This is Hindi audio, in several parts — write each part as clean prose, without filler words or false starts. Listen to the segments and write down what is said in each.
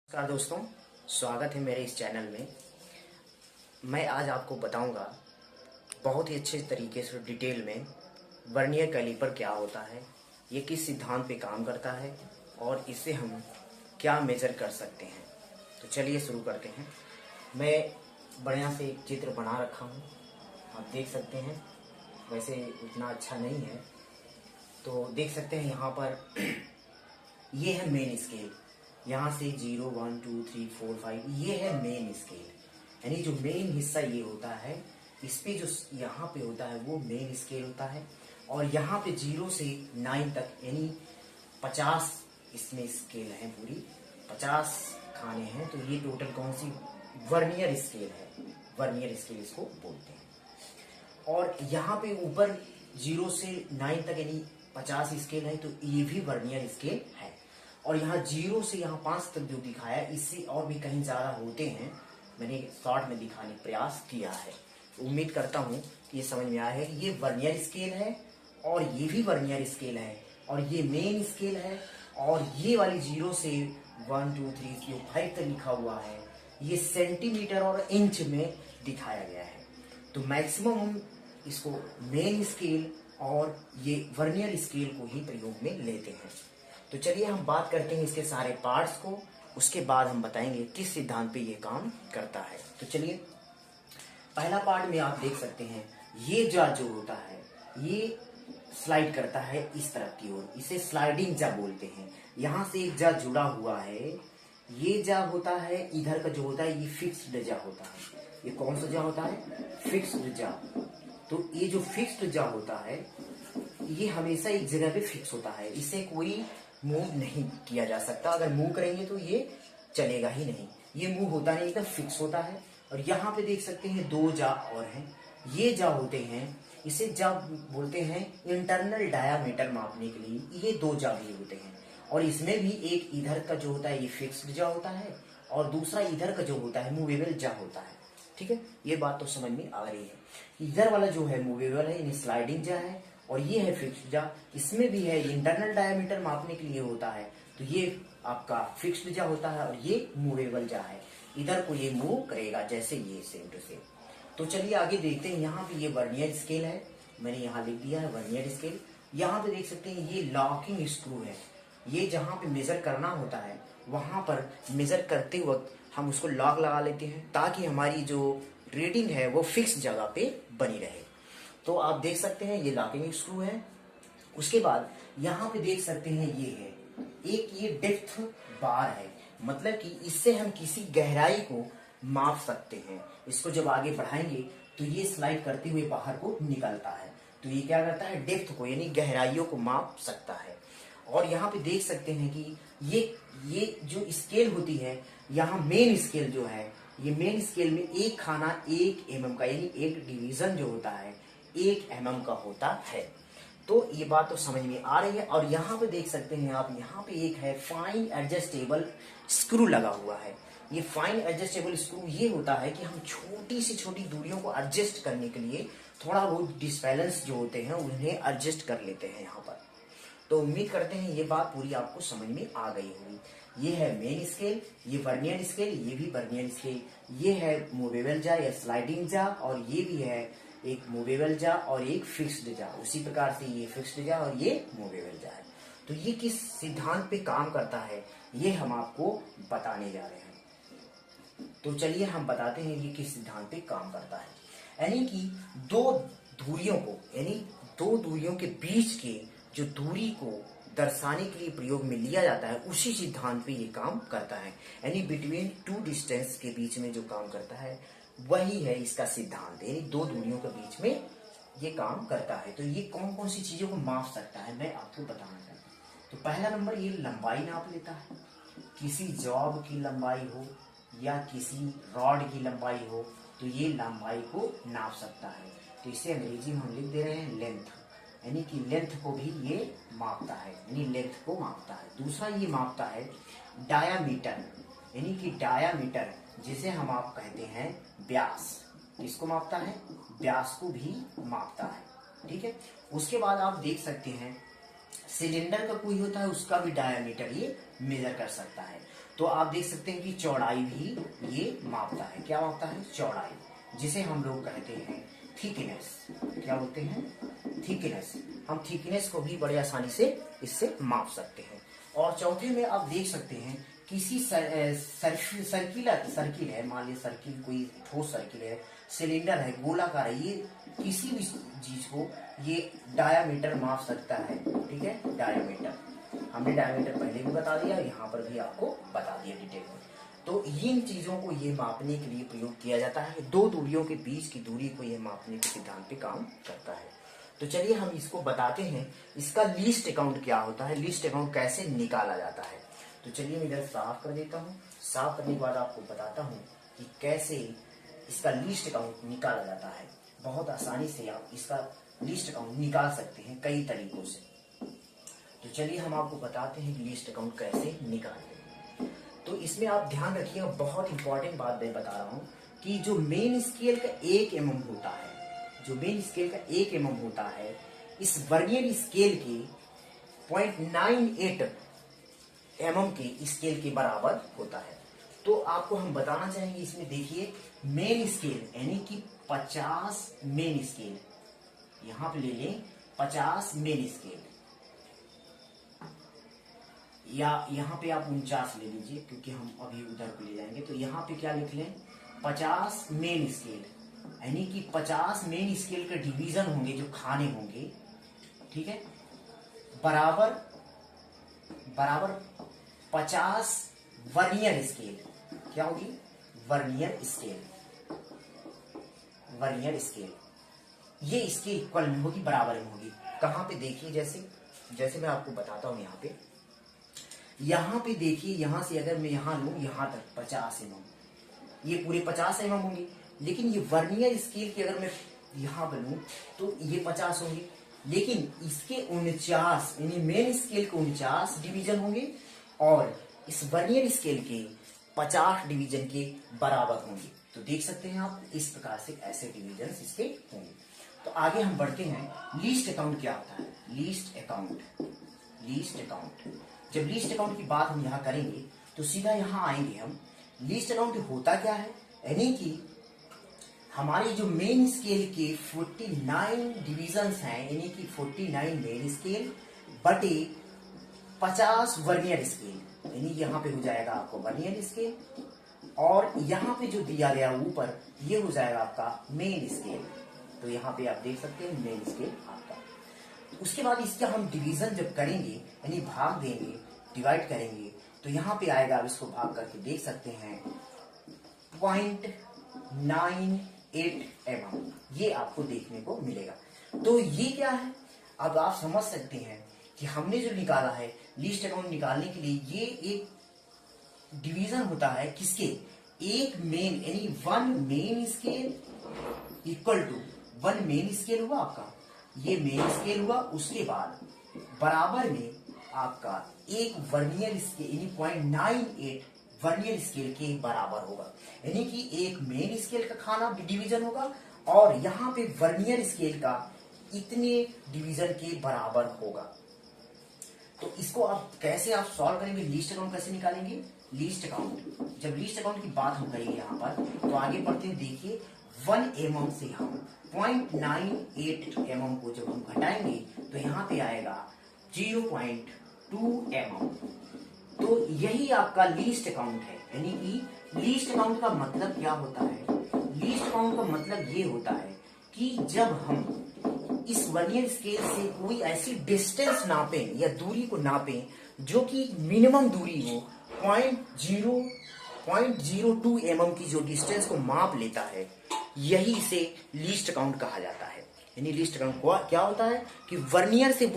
नमस्कार दोस्तों, स्वागत है मेरे इस चैनल में। मैं आज आपको बताऊंगा बहुत ही अच्छे तरीके से डिटेल में वर्नियर कैलिपर क्या होता है, ये किस सिद्धांत पे काम करता है और इससे हम क्या मेजर कर सकते हैं। तो चलिए शुरू करते हैं। मैं बढ़िया से एक चित्र बना रखा हूँ, आप देख सकते हैं। वैसे उतना अच्छा नहीं है तो देख सकते हैं यहाँ पर ये है मेन स्केल। यहाँ से 0 1 2 3 4 5 ये है मेन स्केल, यानी जो मेन हिस्सा ये होता है, इस पे जो यहाँ पे होता है वो मेन स्केल होता है। और यहाँ पे 0 से 9 तक यानी 50 इसमें स्केल है, पूरी 50 खाने हैं। तो ये टोटल कौन सी वर्नियर स्केल है, वर्नियर स्केल इसको बोलते हैं। और यहाँ पे ऊपर 0 से 9 तक यानी 50 स्केल है, तो ये भी वर्नियर स्केल है। और यहाँ 0 से यहाँ 5 तक जो दिखाया, इससे और भी कहीं ज्यादा होते हैं, मैंने शॉर्ट में दिखाने का प्रयास किया है। उम्मीद करता हूँ कि ये समझ में आया है कि ये वर्नियर स्केल है और ये भी वर्नियर स्केल है और ये मेन स्केल है। और ये वाली 0 से 1 2 3 जो 5 तक लिखा हुआ है, ये सेंटीमीटर और इंच में दिखाया गया है। तो मैक्सिमम हम इसको मेन स्केल और ये वर्नियर स्केल को ही प्रयोग में लेते हैं। तो चलिए हम बात करते हैं इसके सारे पार्ट्स को, उसके बाद हम बताएंगे किस सिद्धांत पे ये काम करता है। तो चलिए पहला पार्ट में आप देख सकते हैं, ये जार जो होता है ये स्लाइड करता है इस तरफ की ओर, इसे स्लाइडिंग जार बोलते हैं। यहाँ से एक जार जुड़ा हुआ है, ये जार होता है, इधर का जो होता है ये फिक्स्ड जार होता है। ये कौन सा जार होता है? Fixed jar. तो ये जो फिक्स्ड जार होता है ये हमेशा एक जगह पे फिक्स होता है, इसे कोई मूव नहीं किया जा सकता। अगर मूव करेंगे तो ये चलेगा ही नहीं, ये मूव होता नहीं, एकदम फिक्स होता है। और यहाँ पे देख सकते हैं 2 जा और हैं, ये जा होते हैं, इसे जा बोलते हैं इंटरनल डायामीटर मापने के लिए। ये 2 जा भी होते हैं और इसमें भी एक इधर का जो होता है ये फिक्स्ड जा होता है और दूसरा इधर का जो होता है मूवेबल जा होता है। ठीक है, ये बात तो समझ में आ रही है। इधर वाला जो है मूवेबल है, यानी स्लाइडिंग जा है, और ये है फिक्स्ड जा। इसमें भी है इंटरनल डायमीटर मापने के लिए होता है, तो ये आपका फिक्स्ड जा होता है और ये मूवेबल जा है। इधर को ये मूव करेगा जैसे ये सेम टू सेम। तो चलिए आगे देखते हैं। यहाँ पे ये वर्नियर स्केल है, मैंने यहाँ लिख दिया है वर्नियर स्केल। यहाँ पे देख सकते हैं ये लॉकिंग स्क्रू है, ये जहाँ पे मेजर करना होता है वहां पर मेजर करते वक्त हम उसको लॉक लगा लेते हैं ताकि हमारी जो रीडिंग है वो फिक्स जगह पे बनी रहे। तो आप देख सकते हैं ये लॉकिंग स्क्रू है। उसके बाद यहाँ पे देख सकते हैं ये है एक ये डेप्थ बार है, मतलब कि इससे हम किसी गहराई को माप सकते हैं। इसको जब आगे बढ़ाएंगे तो ये स्लाइड करते हुए बाहर को निकलता है, तो ये क्या करता है? डेप्थ को यानी गहराइयों को माप सकता है। और यहाँ पे देख सकते हैं कि ये जो स्केल होती है, यहाँ मेन स्केल जो है, ये मेन स्केल में एक खाना 1 mm का यानी एक डिवीजन जो होता है 1 mm का होता है। तो ये बात तो समझ में आ रही है। और यहाँ पे देख सकते हैं आप, यहाँ पे एक है फाइन एडजस्टेबल स्क्रू लगा हुआ है। ये फाइन एडजस्टेबल स्क्रू ये होता है कि हम छोटी से छोटी दूरियों को एडजस्ट करने के लिए थोड़ा बहुत डिस्बैलेंस जो होते हैं उन्हें एडजस्ट कर लेते हैं यहाँ पर। तो उम्मीद करते हैं ये बात पूरी आपको समझ में आ गई होगी। ये है मेन स्केल, ये वर्नियर स्केल, ये भी वर्नियर स्केल, ये है मूवेबल जा या स्लाइडिंग जा, और ये भी है एक मूवेबल जा और एक फिक्स्ड जा। उसी प्रकार से ये फिक्स्ड जा और ये मूवेबल जा है। तो ये किस सिद्धांत पे काम करता है ये हम आपको बताने जा रहे हैं। तो चलिए हम बताते हैं ये किस सिद्धांत पे काम करता है। यानी कि दो दूरियों के बीच के जो दूरी को दर्शाने के लिए प्रयोग में लिया जाता है, उसी सिद्धांत पे ये काम करता है। यानी बिटवीन 2 डिस्टेंस के बीच में जो काम करता है वही है इसका सिद्धांत, यानी 2 दूरियों के बीच में ये काम करता है। तो ये कौन कौन सी चीजों को माप सकता है मैं आपको बताना चाहता हूँ। तो पहला नंबर, ये लंबाई नाप लेता है, किसी जॉब की लंबाई हो या किसी रॉड की लंबाई हो तो ये लंबाई को नाप सकता है। तो इसे अंग्रेजी में हम लिख दे रहे हैं लेंथ, यानी कि लेंथ को भी ये मापता है, यानी लेंथ को मापता है। दूसरा ये मापता है डायामीटर, यानी कि डायामीटर जिसे हम आप कहते हैं व्यास, इसको मापता है, व्यास को भी मापता है। ठीक है, उसके बाद आप देख सकते हैं सिलेंडर का कोई होता है उसका भी डायामीटर ये मेजर कर सकता है। तो आप देख सकते हैं कि चौड़ाई भी ये मापता है। क्या मापता है? चौड़ाई, जिसे हम लोग कहते हैं थिकनेस। क्या बोलते हैं? थिकनेस। हम थिकनेस को भी बड़े आसानी से इससे माप सकते हैं। और चौथे में आप देख सकते हैं किसी सर्किल है, मान लीजिए सर्किल, कोई ठोस सर्किल है, सिलेंडर है, गोलाकार है, ये किसी भी चीज को ये डायामीटर माप सकता है। ठीक है, डायामीटर हमने डायमीटर पहले भी बता दिया, यहाँ पर भी आपको बता दिया डिटेल में। तो इन चीजों को ये मापने के लिए प्रयोग किया जाता है। दो दूरियों के बीच की दूरी को ये मापने के सिद्धांत पे काम करता है। तो चलिए हम इसको बताते हैं, इसका लीस्ट अकाउंट क्या होता है, लीस्ट अकाउंट कैसे निकाला जाता है। तो चलिए मैं इधर साफ कर देता हूँ। साफ करने के बाद आपको बताता हूँ कि कैसे इसका लीस्ट अकाउंट निकाला जाता है। बहुत आसानी से आप इसका लीस्ट अकाउंट निकाल सकते हैं कई तरीकों से। तो चलिए हम आपको बताते हैं कि लीस्ट अकाउंट कैसे निकालें। तो इसमें आप ध्यान रखिएगा, बहुत इंपॉर्टेंट बात मैं बता रहा हूं कि जो मेन स्केल का 1 mm होता है, जो मेन स्केल का 1 mm होता है, इस वर्नियर स्केल के 0.98 mm के स्केल के बराबर होता है। तो आपको हम बताना चाहेंगे, इसमें देखिए मेन स्केल यानी कि 50 मेन स्केल, यहां पे ले लें 50 मेन स्केल, या यहाँ पे आप 49 ले लीजिए क्योंकि हम अभी उधर को ले जाएंगे। तो यहाँ पे क्या लिख लें? 50 मेन स्केल, यानी कि 50 मेन स्केल के डिवीजन होंगे, जो खाने होंगे, ठीक है, बराबर 50 वर्नियर स्केल। क्या होगी? Vernier scale. वर्नियर स्केल ये इसके इक्वल में होगी, बराबर में होगी। कहाँ पे देखिए, जैसे मैं आपको बताता हूं। यहाँ पे देखिए, यहां से अगर मैं यहां लूं, यहां तक 50 mm, ये पूरे 50 mm होंगे। लेकिन ये वर्नियर स्केल की अगर मैं यहां पर लूं तो ये 50 होंगे, लेकिन इसके 49 यानी मेन स्केल के 49 डिवीजन होंगे और इस वर्नियर स्केल के 50 डिवीजन के बराबर होंगे। तो देख सकते हैं आप, इस प्रकार से ऐसे डिवीजन इसके होंगे। तो आगे हम बढ़ते हैं। लीस्ट अकाउंट क्या होता है? लीस्ट अकाउंट जब लीस्ट अकाउंट की बात हम यहाँ करेंगे तो सीधा यहाँ आएंगे हम। लीस्ट अकाउंट होता क्या है? यानी कि हमारे जो मेन स्केल के 49 डिविजन्स हैं, यानी कि 49 मेन स्केल बटे 50 वर्नियर स्केल, यानी यहाँ पे हो जाएगा आपको वर्नियर स्केल, और यहाँ पे जो दिया गया ऊपर ये हो जाएगा आपका मेन स्केल। तो यहाँ पे आप देख सकते हैं मेन स्केल आपका। उसके बाद इसका हम डिवीजन जब करेंगे, यानी भाग देंगे, डिवाइड करेंगे, तो यहाँ पे आएगा, अब इसको भाग करके देख सकते हैं 0.98 mm, ये आपको देखने को मिलेगा। तो ये क्या है? अब आप समझ सकते हैं कि हमने जो निकाला है लीस्ट अकाउंट निकालने के लिए, ये एक डिवीजन होता है किसके? एक मेन, यानी 1 main scale equal to 1 main scale हुआ आपका, ये मेन स्केल हुआ, उसके बाद बराबर में आपका एक वर्नियर स्केल यानी 0.98 वर्नियर स्केल के बराबर होगा, यानी कि एक मेन स्केल का खाना डिवीजन होगा और यहाँ पे वर्नियर स्केल का इतने डिवीजन के बराबर होगा। तो इसको आप कैसे आप सॉल्व करेंगे? लीस्ट अकाउंट कैसे निकालेंगे? लीस्ट अकाउंट, जब लीस्ट अकाउंट की बात हम करेंगे यहाँ पर, तो आगे बढ़ते हैं। देखिए 1 mm से हम 0.98 mm को जब हम घटाएंगे तो यहाँ पे आएगा 0.2 mm। तो यही आपका लीस्ट अकाउंट है। यानी कि लीस्ट अकाउंट का मतलब क्या होता है? लीस्ट अकाउंट का मतलब ये होता है कि जब हम इस वर्नियर स्केल से कोई ऐसी डिस्टेंस नापें या दूरी को नापें जो कि मिनिमम दूरी हो, 0.02 mm की जो डिस्टेंस को माप लेता है, यही से लीस्ट अकाउंट कहा जाता है। यानी लीस्ट अकाउंट क्या होता है कि वर्नियर से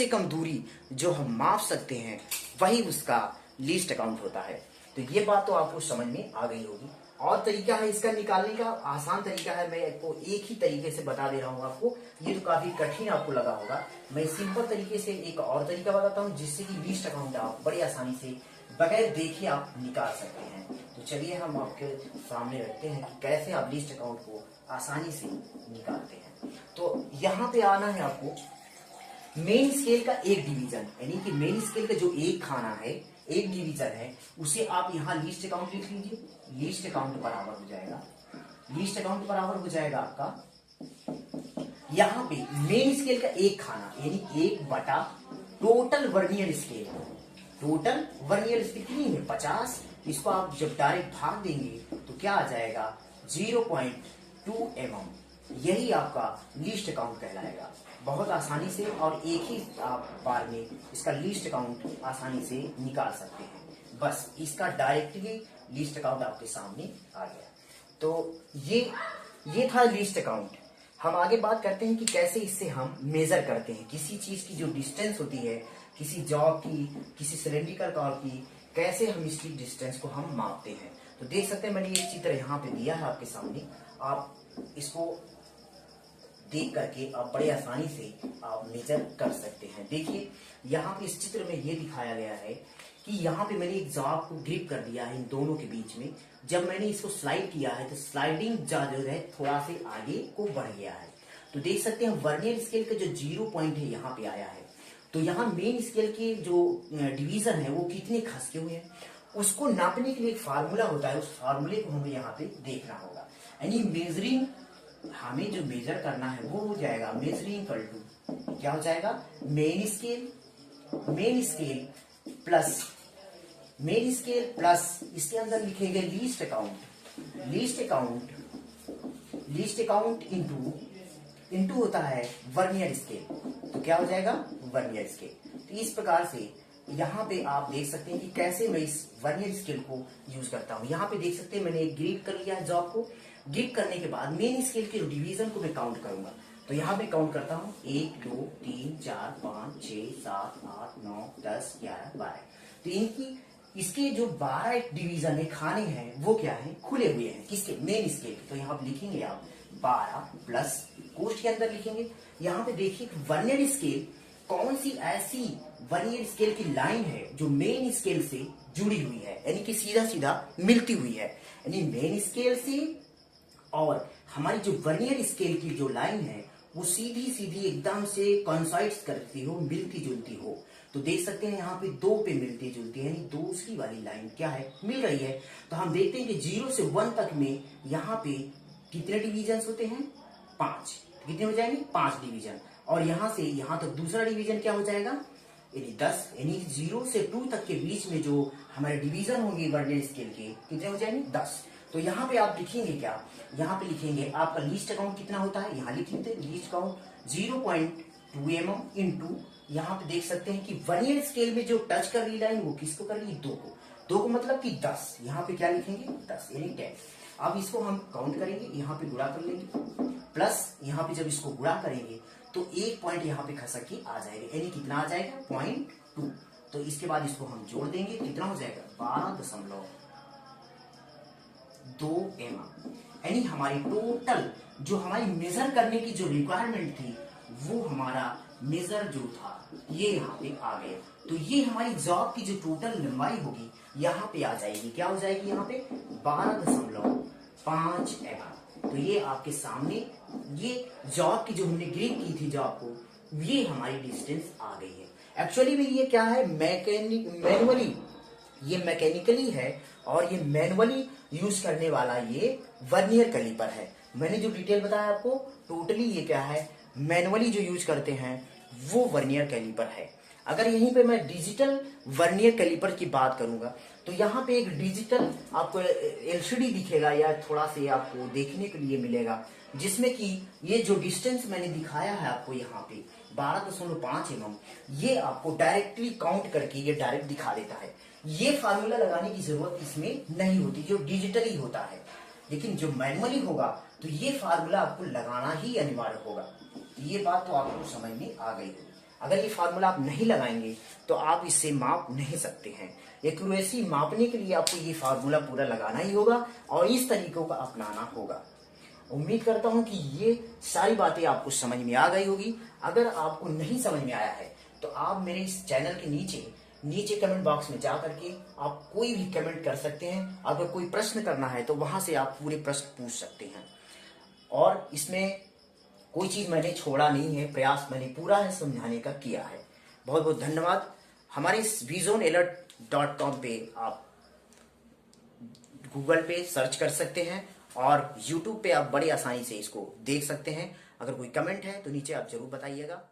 कम दूरी जो हम माप सकते हैं, वही उसका लीस्ट अकाउंट होता है। तो ये बात तो आपको समझ में आ गई होगी। और तरीका है इसका निकालने का, आसान तरीका है, मैं आपको एक ही तरीके से बता दे रहा हूँ आपको। ये तो काफी कठिन आपको लगा होगा, मैं सिंपल तरीके से एक और तरीका बताता हूँ जिससे कि लीस्ट अकाउंट आप बड़ी आसानी से बगैर देखे आप निकाल सकते हैं। तो चलिए हम आपके सामने रखते हैं कि कैसे आप लीस्ट अकाउंट को आसानी से निकालते हैं। तो यहाँ पे आना है आपको मेन स्केल का एक डिवीजन, यानी कि मेन स्केल का जो एक खाना है, एक डिवीजन है उसे आप यहाँ लीस्ट काउंट लिख लीजिए। लीस्ट काउंट बराबर हो जाएगा, लीस्ट काउंट बराबर हो जाएगा आपका यहाँ पे मेन स्केल का एक खाना, यानी 1 बटा total vernier scale. Total vernier scale कितनी है 50। इसको आप जब डायरेक्ट भाग देंगे तो क्या आ जाएगा 0.2 mm। यही आपका लीस्ट काउंट कहलाएगा। बहुत आसानी से और एक ही आप बार में इसका लीस्ट काउंट आसानी से निकाल सकते हैं। बस इसका डायरेक्टली लीस्ट काउंट आपके सामने आ गया। तो ये था लीस्ट काउंट। हम आगे बात करते हैं कि कैसे इससे हम मेजर करते हैं किसी चीज की जो डिस्टेंस होती है, किसी जॉब की, किसी सिलेंड्रिकल कॉर्ड की, कैसे हम इसकी डिस्टेंस को हम मापते हैं। तो देख सकते हैं मैंने एक चित्र यहाँ पे दिया है आपके सामने, आप इसको देख करके आप बड़े आसानी से आप मेजर कर सकते हैं। देखिए यहाँ पे इस चित्र में ये दिखाया गया है कि यहाँ पे मैंने एक जॉब को ग्रिप कर दिया है इन दोनों के बीच में। जब मैंने इसको स्लाइड किया है तो स्लाइडिंग जो है थोड़ा से आगे को बढ़ गया है। तो देख सकते हैं वर्नियर स्केल का जो 0 पॉइंट है यहाँ पे आया है। तो यहाँ मेन स्केल के जो डिवीजन है वो कितने खसके हुए हैं उसको नापने के लिए एक फार्मूला होता है, उस फार्मूले को हमें यहाँ पे देखना होगा। यानी मेजरिंग, हमें जो मेजर करना है वो हो जाएगा मेजरिंग इक्वल टू क्या हो जाएगा मेन स्केल प्लस इसके अंदर लिखेंगे लीस्ट अकाउंट इंटू होता है वर्नियर स्केल। तो क्या हो जाएगा वर्नियर स्केल। तो इस प्रकार से यहाँ पे आप देख सकते हैं कि कैसे मैं इस वर्नियर स्केल को यूज करता हूँ। यहाँ पे देख सकते हैं मैंने एक ग्रिप कर लिया है जॉब को। ग्रिप करने के बाद मेन स्केल के डिवीजन को मैं काउंट करूंगा। तो यहाँ पे काउंट करता हूँ 1 2 3 4 5 6 7 8 9 10 11 12। तो इनकी इसके जो 12 डिवीजन है खाने हैं वो क्या है खुले हुए हैं किसके मेन स्केल के। तो यहाँ पे लिखेंगे आप 12 प्लस कोष्ठ के अंदर लिखेंगे। यहाँ पे देखिए वर्नियर स्केल कौन सी ऐसी वर्नियर स्केल की लाइन है जो मेन स्केल से जुड़ी हुई है, यानी कि सीधा सीधा मिलती हुई है। यानी मेन स्केल से और हमारी जो वर्नियर स्केल की जो लाइन है वो सीधी सीधी एकदम से कॉन्साइड्स करती हो, मिलती जुलती हो। तो देख सकते हैं यहाँ पे 2 पे मिलती जुलती है, यानी दूसरी वाली लाइन क्या है मिल रही है। तो हम देखते हैं कि 0 से 1 तक में यहाँ पे कितने डिवीजन होते हैं 5। कितने हो जाएंगे 5 डिवीजन। और यहाँ से यहाँ तक दूसरा डिवीजन क्या हो जाएगा यानी 10। यानी 0 से 2 तक के बीच में जो हमारे डिवीजन होंगे वर्नियर स्केल के कितने हो जाएंगे 10। तो यहाँ पे आप लिखेंगे क्या, यहाँ पे लिखेंगे आपका लीस्ट अकाउंट कितना होता है, यहाँ लिख लेते हैं लीस्ट अकाउंट 0.2 mm इंटू यहाँ पे देख सकते हैं कि वर्नियर स्केल में जो टच कर रही लाइन वो किसको कर रही है 2 को मतलब कि 10। यहाँ पे क्या लिखेंगे 10 यानी 10। अब इसको हम काउंट करेंगे, यहाँ पे गुणा कर लेंगे प्लस यहाँ पे जब इसको गुणा करेंगे तो एक पॉइंट यहाँ पे खसक के आ जाएगा, यानी कितना आ जाएगा 0.2। तो इसके बाद इसको हम जोड़ देंगे कितना हो जाएगा 12.2 mm। यानी हमारी टोटल जो हमारी मेजर करने की जो रिक्वायरमेंट थी वो हमारा मेजर जो था ये यहाँ पे आ गया। तो ये हमारी जॉब की जो टोटल लंबाई होगी यहाँ पे आ जाएगी, क्या हो जाएगी यहाँ पे 12.5 mm। तो ये आपके सामने ये जॉब की जो हमने ग्रिप की थी जॉब को, ये हमारी डिस्टेंस आ गई है। एक्चुअली में ये क्या है मैनुअली, ये मैकेनिकली है और ये मैनुअली यूज करने वाला ये वर्नियर कैलिपर है। मैंने जो डिटेल बताया आपको टोटली ये क्या है मैनुअली जो यूज करते हैं वो वर्नियर कैलिपर है। अगर यहीं पे मैं डिजिटल वर्नियर कैलिपर की बात करूंगा तो यहाँ पे एक डिजिटल आपको एलसीडी दिखेगा या थोड़ा से आपको देखने के लिए मिलेगा जिसमें कि ये जो डिस्टेंस मैंने दिखाया है आपको यहाँ पे 12.5 mm, ये आपको डायरेक्टली काउंट करके ये डायरेक्ट दिखा देता है। ये फार्मूला लगाने की जरूरत इसमें नहीं होती जो डिजिटली होता है, लेकिन जो मैनुअली होगा तो ये फार्मूला आपको लगाना ही अनिवार्य होगा। ये बात तो आपको समझ में आ गई होगी। अगर ये फार्मूला आप नहीं लगाएंगे तो आप इससे माप नहीं सकते हैं। एक्यूरेसी मापने के लिए आपको ये फार्मूला पूरा लगाना ही होगा और इस तरीकों का अपनाना होगा। उम्मीद करता हूं कि ये सारी बातें आपको समझ में आ गई होगी। अगर आपको नहीं समझ में आया है तो आप मेरे इस चैनल के नीचे कमेंट बॉक्स में जा करके आप कोई भी कमेंट कर सकते हैं। अगर कोई प्रश्न करना है तो वहां से आप पूरे प्रश्न पूछ सकते हैं और इसमें कोई चीज मैंने छोड़ा नहीं है, प्रयास मैंने पूरा है समझाने का किया है। बहुत बहुत धन्यवाद। हमारे इस विजन अलर्ट .com पे आप गूगल पे सर्च कर सकते हैं और यूट्यूब पे आप बड़ी आसानी से इसको देख सकते हैं। अगर कोई कमेंट है तो नीचे आप जरूर बताइएगा।